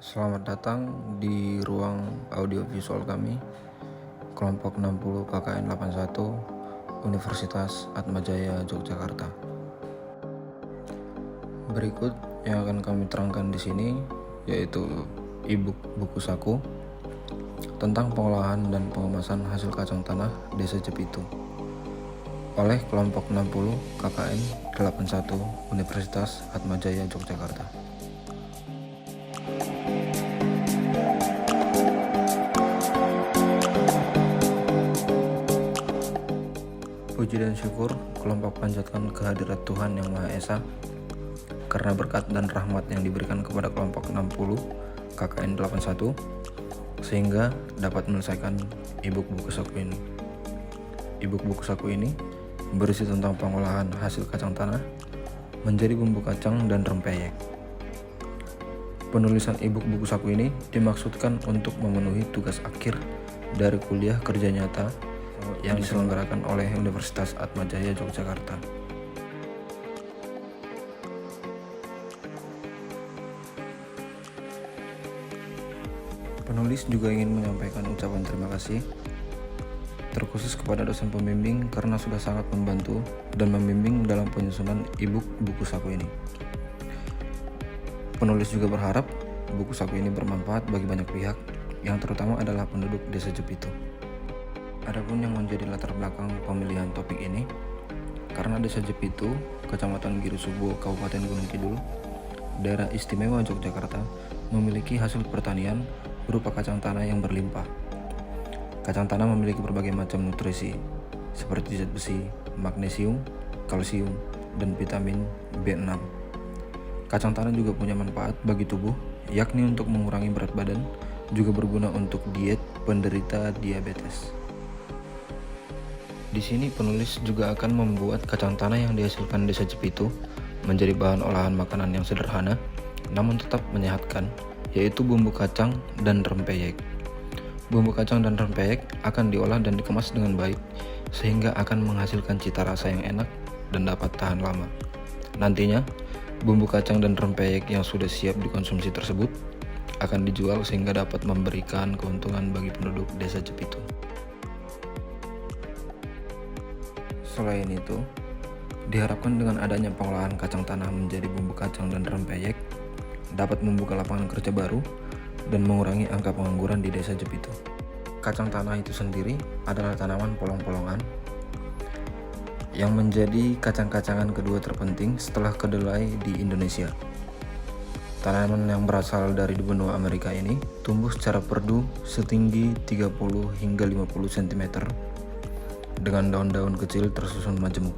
Selamat datang di ruang audiovisual kami, kelompok 60 KKN 81, Universitas Atmajaya Yogyakarta. Berikut yang akan kami terangkan di sini yaitu e-book buku saku tentang pengolahan dan pengemasan hasil kacang tanah Desa Jepitu oleh kelompok 60 KKN 81 Universitas Atmajaya Yogyakarta. Puji dan syukur kelompok panjatkan kehadirat Tuhan Yang Maha Esa karena berkat dan rahmat yang diberikan kepada kelompok 60 KKN 81 sehingga dapat menyelesaikan e-book buku saku ini. E-book buku saku ini berisi tentang pengolahan hasil kacang tanah menjadi bumbu kacang dan rempeyek. Penulisan e-book buku saku ini dimaksudkan untuk memenuhi tugas akhir dari kuliah kerja nyata yang diselenggarakan oleh Universitas Atmajaya Yogyakarta. Penulis juga ingin menyampaikan ucapan terima kasih terkhusus kepada dosen pembimbing karena sudah sangat membantu dan membimbing dalam penyusunan e-book buku saku ini. Penulis juga berharap buku saku ini bermanfaat bagi banyak pihak, yang terutama adalah penduduk Desa Jepitu. Adapun yang menjadi latar belakang pemilihan topik ini, karena Desa Jepitu, Kecamatan Girisubo, Kabupaten Gunung Kidul, Daerah Istimewa Yogyakarta, memiliki hasil pertanian berupa kacang tanah yang berlimpah. Kacang tanah memiliki berbagai macam nutrisi, seperti zat besi, magnesium, kalsium, dan vitamin B6. Kacang tanah juga punya manfaat bagi tubuh, yakni untuk mengurangi berat badan, juga berguna untuk diet penderita diabetes. Di sini penulis juga akan membuat kacang tanah yang dihasilkan Desa Jepitu menjadi bahan olahan makanan yang sederhana namun tetap menyehatkan, yaitu bumbu kacang dan rempeyek. Bumbu kacang dan rempeyek akan diolah dan dikemas dengan baik sehingga akan menghasilkan cita rasa yang enak dan dapat tahan lama. Nantinya, bumbu kacang dan rempeyek yang sudah siap dikonsumsi tersebut akan dijual sehingga dapat memberikan keuntungan bagi penduduk Desa Jepitu. Selain itu, diharapkan dengan adanya pengolahan kacang tanah menjadi bumbu kacang dan rempeyek dapat membuka lapangan kerja baru dan mengurangi angka pengangguran di Desa Jepitu. Kacang tanah itu sendiri adalah tanaman polong-polongan yang menjadi kacang-kacangan kedua terpenting setelah kedelai di Indonesia. Tanaman yang berasal dari benua Amerika ini tumbuh secara perdu setinggi 30 hingga 50 cm dengan daun-daun kecil tersusun majemuk.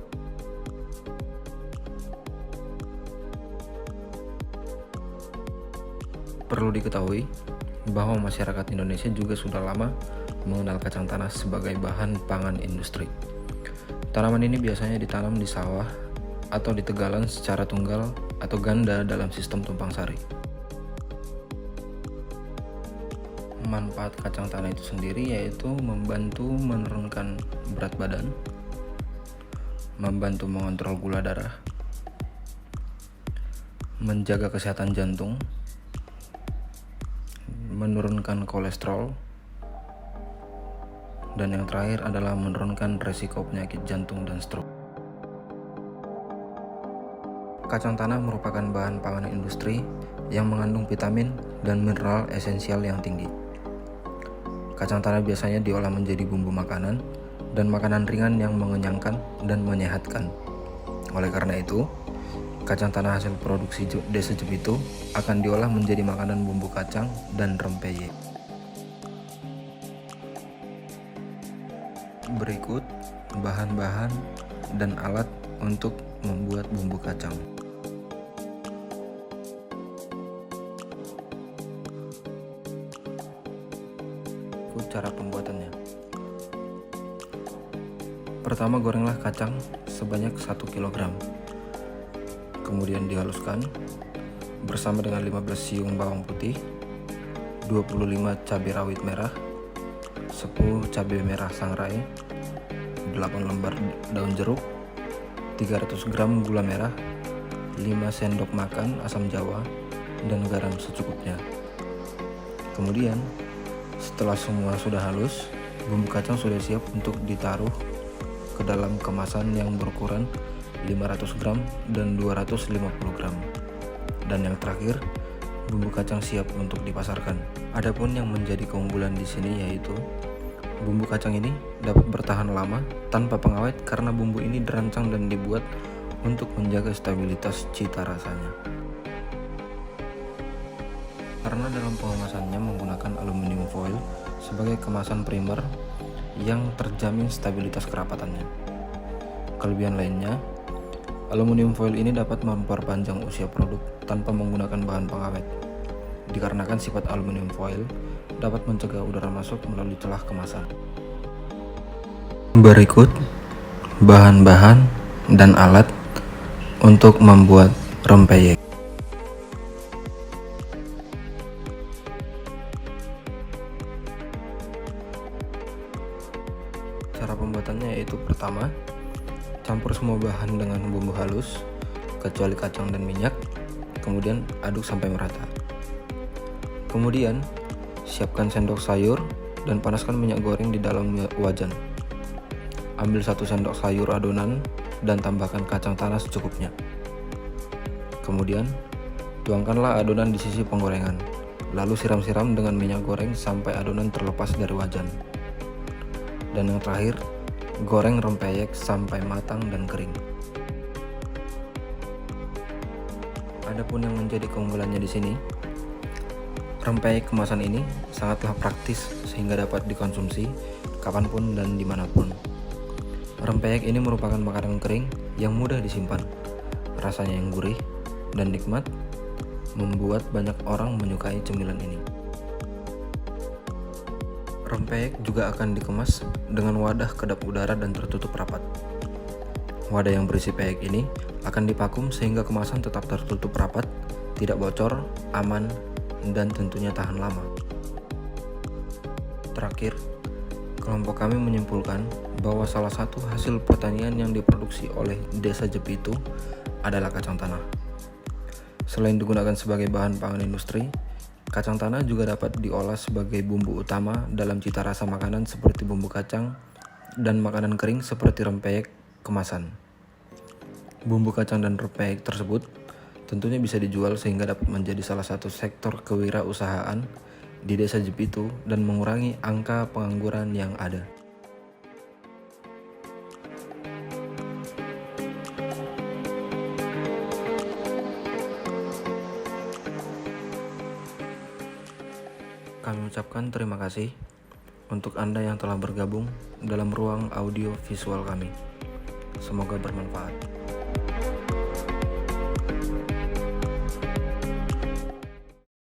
Perlu diketahui bahwa masyarakat Indonesia juga sudah lama mengenal kacang tanah sebagai bahan pangan industri. Tanaman ini biasanya ditanam di sawah atau di tegalan secara tunggal atau ganda dalam sistem tumpang sari. Manfaat kacang tanah itu sendiri yaitu membantu menurunkan berat badan, membantu mengontrol gula darah, menjaga kesehatan jantung, menurunkan kolesterol, dan yang terakhir adalah menurunkan resiko penyakit jantung dan stroke. Kacang tanah merupakan bahan pangan industri yang mengandung vitamin dan mineral esensial yang tinggi. Kacang tanah biasanya diolah menjadi bumbu makanan dan makanan ringan yang mengenyangkan dan menyehatkan. Oleh karena itu, kacang tanah hasil produksi Desa Jepitu akan diolah menjadi makanan bumbu kacang dan rempeyek. Berikut bahan-bahan dan alat untuk membuat bumbu kacang. Cara pembuatannya. Pertama, gorenglah kacang sebanyak 1 kg. Kemudian dihaluskan bersama dengan 15 siung bawang putih, 25 cabai rawit merah, 10 cabai merah sangrai, 8 lembar daun jeruk, 300 gram gula merah, 5 sendok makan asam jawa, dan garam secukupnya. Kemudian setelah semua sudah halus, bumbu kacang sudah siap untuk ditaruh ke dalam kemasan yang berukuran 500 gram dan 250 gram. Dan yang terakhir, bumbu kacang siap untuk dipasarkan. Adapun yang menjadi keunggulan di sini yaitu bumbu kacang ini dapat bertahan lama tanpa pengawet karena bumbu ini dirancang dan dibuat untuk menjaga stabilitas cita rasanya. Karena dalam pengemasannya menggunakan aluminium foil sebagai kemasan primer yang terjamin stabilitas kerapatannya. Kelebihan lainnya, aluminium foil ini dapat memperpanjang usia produk tanpa menggunakan bahan pengawet. Dikarenakan sifat aluminium foil dapat mencegah udara masuk melalui celah kemasan. Berikut bahan-bahan dan alat untuk membuat rempeyek. Cara pembuatannya yaitu pertama, campur semua bahan dengan bumbu halus kecuali kacang dan minyak, kemudian aduk sampai merata. Kemudian siapkan sendok sayur dan panaskan minyak goreng di dalam wajan. Ambil 1 sendok sayur adonan dan tambahkan kacang tanah secukupnya. Kemudian tuangkanlah adonan di sisi penggorengan, lalu siram-siram dengan minyak goreng sampai adonan terlepas dari wajan. Dan yang terakhir, goreng rempeyek sampai matang dan kering. Adapun yang menjadi keunggulannya di sini, rempeyek kemasan ini sangatlah praktis sehingga dapat dikonsumsi kapanpun dan dimanapun. Rempeyek ini merupakan makanan kering yang mudah disimpan, rasanya yang gurih dan nikmat, membuat banyak orang menyukai cemilan ini. Rempeyek juga akan dikemas dengan wadah kedap udara dan tertutup rapat. Wadah yang berisi peyek ini akan divakum sehingga kemasan tetap tertutup rapat, tidak bocor, aman, dan tentunya tahan lama. Terakhir, kelompok kami menyimpulkan bahwa salah satu hasil pertanian yang diproduksi oleh Desa Jepitu adalah kacang tanah. Selain digunakan sebagai bahan pangan industri, kacang tanah juga dapat diolah sebagai bumbu utama dalam cita rasa makanan seperti bumbu kacang dan makanan kering seperti rempeyek kemasan. Bumbu kacang dan rempeyek tersebut tentunya bisa dijual sehingga dapat menjadi salah satu sektor kewirausahaan di Desa Jepitu dan mengurangi angka pengangguran yang ada. Kami ucapkan terima kasih untuk Anda yang telah bergabung dalam ruang audio visual kami. Semoga bermanfaat.